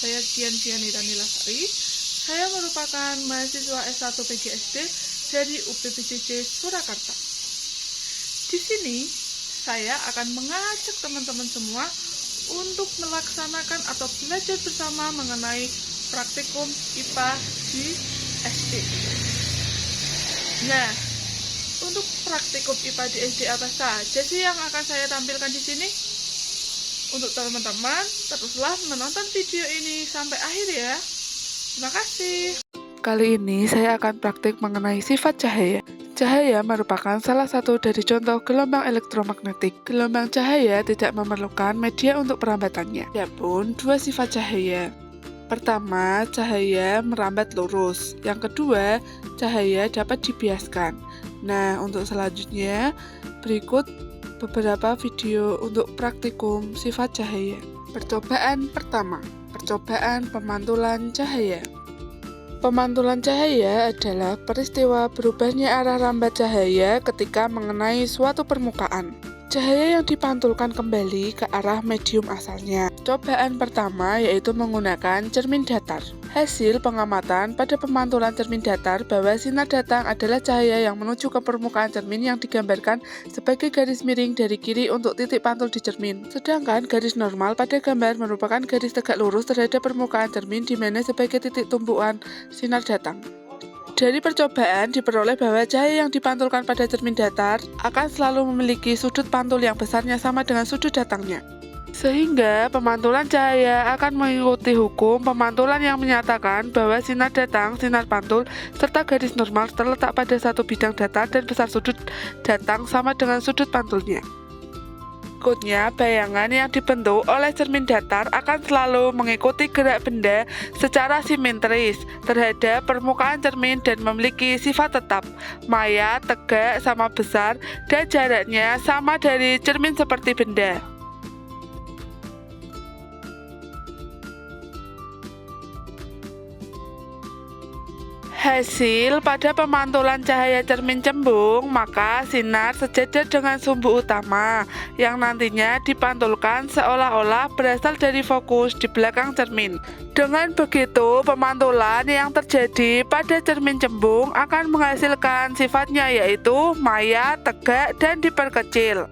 Saya Dian Dianita Nilasari. Saya merupakan mahasiswa S1 PGSD dari UPPJJ Surakarta. Di sini saya akan mengajak teman-teman semua untuk melaksanakan atau belajar bersama mengenai praktikum IPA di SD. Nah, untuk praktikum IPA di SD apa saja sih yang akan saya tampilkan di sini? Untuk teman-teman, teruslah menonton video ini sampai akhir ya. Terima kasih. Kali ini saya akan praktik mengenai sifat cahaya. Cahaya merupakan salah satu dari contoh gelombang elektromagnetik. Gelombang cahaya tidak memerlukan media untuk perambatannya. Ada pun dua sifat cahaya. Pertama, cahaya merambat lurus. Yang kedua, cahaya dapat dibiaskan. Nah, untuk selanjutnya, berikut beberapa video untuk praktikum sifat cahaya. Percobaan pertama, percobaan pemantulan cahaya. Pemantulan cahaya adalah peristiwa berubahnya arah rambat cahaya ketika mengenai suatu permukaan. Cahaya yang dipantulkan kembali ke arah medium asalnya. Cobaan pertama yaitu menggunakan cermin datar. Hasil pengamatan pada pemantulan cermin datar bahwa sinar datang adalah cahaya yang menuju ke permukaan cermin yang digambarkan sebagai garis miring dari kiri untuk titik pantul di cermin. Sedangkan garis normal pada gambar merupakan garis tegak lurus terhadap permukaan cermin di mana sebagai titik tumpuan sinar datang. Dari percobaan diperoleh bahwa cahaya yang dipantulkan pada cermin datar akan selalu memiliki sudut pantul yang besarnya sama dengan sudut datangnya. Sehingga pemantulan cahaya akan mengikuti hukum pemantulan yang menyatakan bahwa sinar datang, sinar pantul, serta garis normal terletak pada satu bidang datar dan besar sudut datang sama dengan sudut pantulnya. Berikutnya, bayangan yang dibentuk oleh cermin datar akan selalu mengikuti gerak benda secara simetris terhadap permukaan cermin dan memiliki sifat tetap, maya, tegak, sama besar, dan jaraknya sama dari cermin seperti benda. Hasil pada pemantulan cahaya cermin cembung, maka sinar sejajar dengan sumbu utama yang nantinya dipantulkan seolah-olah berasal dari fokus di belakang cermin. Dengan begitu, pemantulan yang terjadi pada cermin cembung akan menghasilkan sifatnya yaitu maya, tegak, dan diperkecil.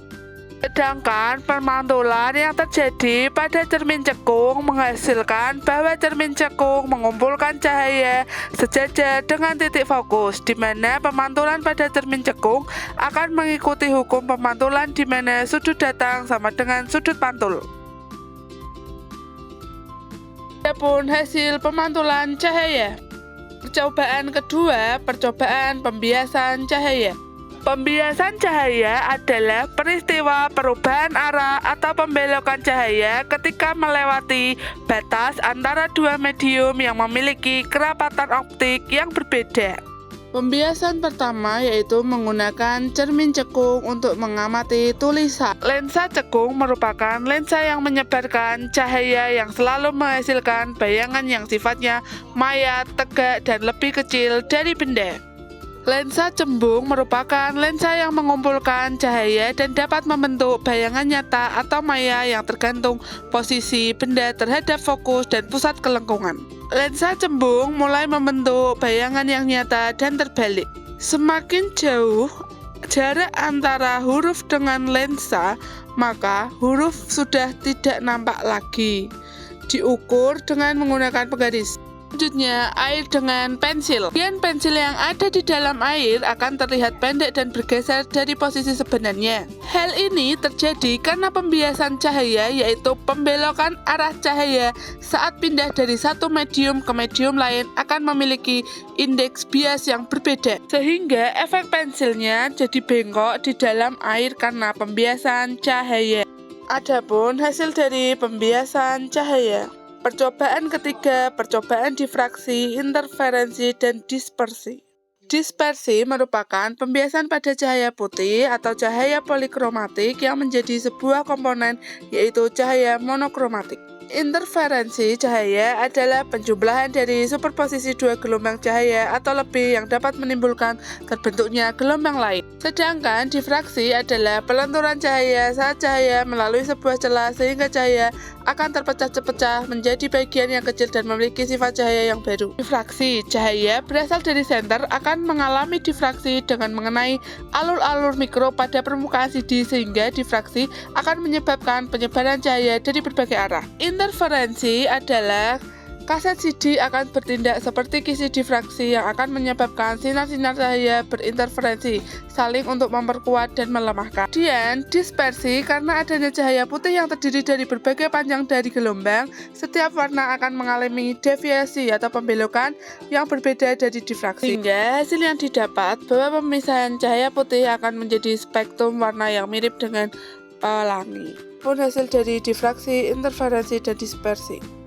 Sedangkan pemantulan yang terjadi pada cermin cekung menghasilkan bahwa cermin cekung mengumpulkan cahaya sejajar dengan titik fokus, di mana pemantulan pada cermin cekung akan mengikuti hukum pemantulan di mana sudut datang sama dengan sudut pantul. Adapun hasil pemantulan cahaya. Percobaan kedua, percobaan pembiasan cahaya. Pembiasan cahaya adalah peristiwa perubahan arah atau pembelokan cahaya ketika melewati batas antara dua medium yang memiliki kerapatan optik yang berbeda. Pembiasan pertama yaitu menggunakan cermin cekung untuk mengamati tulisan. Lensa cekung merupakan lensa yang menyebarkan cahaya yang selalu menghasilkan bayangan yang sifatnya maya, tegak, dan lebih kecil dari benda. Lensa cembung merupakan lensa yang mengumpulkan cahaya dan dapat membentuk bayangan nyata atau maya yang tergantung posisi benda terhadap fokus dan pusat kelengkungan. Lensa cembung mulai membentuk bayangan yang nyata dan terbalik. Semakin jauh jarak antara huruf dengan lensa, maka huruf sudah tidak nampak lagi. Diukur dengan menggunakan penggaris. Selanjutnya, air dengan pensil. Bagian pensil yang ada di dalam air akan terlihat pendek dan bergeser dari posisi sebenarnya. Hal ini terjadi karena pembiasan cahaya, yaitu pembelokan arah cahaya saat pindah dari satu medium ke medium lain akan memiliki indeks bias yang berbeda. Sehingga efek pensilnya jadi bengkok di dalam air karena pembiasan cahaya. Adapun hasil dari pembiasan cahaya. Percobaan ketiga, percobaan difraksi, interferensi, dan dispersi. Dispersi merupakan pembiasan pada cahaya putih atau cahaya polikromatik yang menjadi sebuah komponen yaitu cahaya monokromatik. Interferensi cahaya adalah penjumlahan dari superposisi dua gelombang cahaya atau lebih yang dapat menimbulkan terbentuknya gelombang lain. Sedangkan difraksi adalah pelenturan cahaya saat cahaya melalui sebuah celah sehingga cahaya akan terpecah-pecah menjadi bagian yang kecil dan memiliki sifat cahaya yang baru. Difraksi cahaya berasal dari senter akan mengalami difraksi dengan mengenai alur-alur mikro pada permukaan CD sehingga difraksi akan menyebabkan penyebaran cahaya dari berbagai arah. Interferensi adalah kaset CD akan bertindak seperti kisi difraksi yang akan menyebabkan sinar-sinar cahaya berinterferensi saling untuk memperkuat dan melemahkan. Kemudian dispersi karena adanya cahaya putih yang terdiri dari berbagai panjang dari gelombang, setiap warna akan mengalami deviasi atau pembelokan yang berbeda dari difraksi. Sehingga hasil yang didapat bahwa pemisahan cahaya putih akan menjadi spektrum warna yang mirip dengan pelangi. Pun hasil dari difraksi, interferensi, dan dispersi.